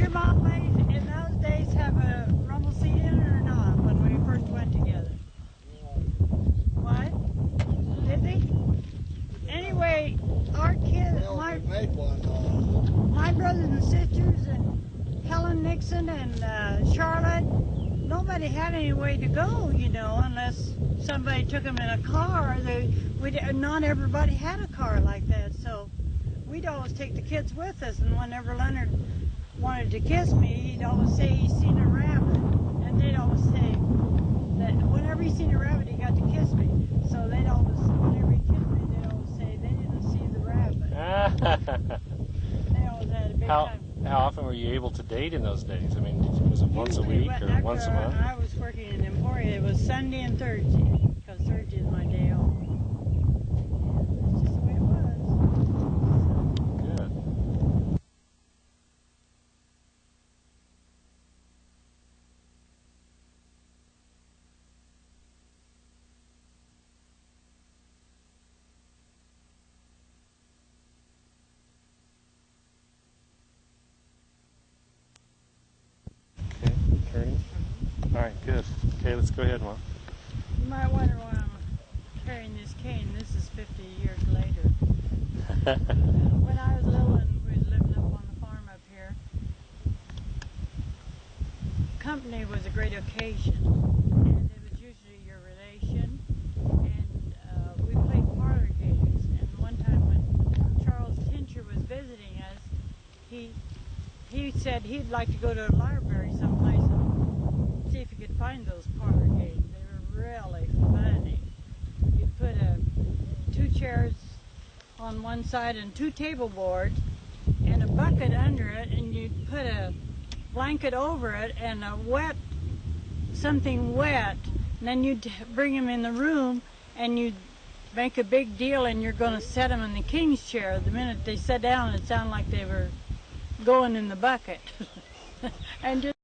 your mom in those days have a rumble seat in it or not when we first went together? What? Did they? Anyway, our kids, my brothers and sisters and Helen Nixon and Charlotte, nobody had any way to go, you know, unless somebody took them in a car. Not everybody had a car like that, so we'd always take the kids with us, and whenever Leonard wanted to kiss me, he'd always say he's seen a rabbit, and they'd always say that whenever he seen a rabbit, he got to kiss me. So they'd always, whenever he kissed me, they'd always say they didn't see the rabbit. They always had a big time. How often were you able to date in those days? I mean, was it once a week or once a month? I was working in Emporia. It was Sunday and Thursday, because Thursday is my day off. And that's just the way it was. Good. Okay, turning. All right, good. Okay, let's go ahead, Mom. You might wonder why I'm carrying this cane. This is 50 years later. When I was little and we was living up on the farm up here, company was a great occasion, and it was usually your relation, and we played parlor games. And one time when Charles Tincher was visiting us, he said he'd like to go to a library someplace and see if he could find those parlor games. They were really funny. You'd put two chairs on one side and two table boards and a bucket under it, and you'd put a blanket over it and something wet, and then you'd bring them in the room and you'd make a big deal, and you're going to set them in the king's chair. The minute they sat down, it sounded like they were going in the bucket. And just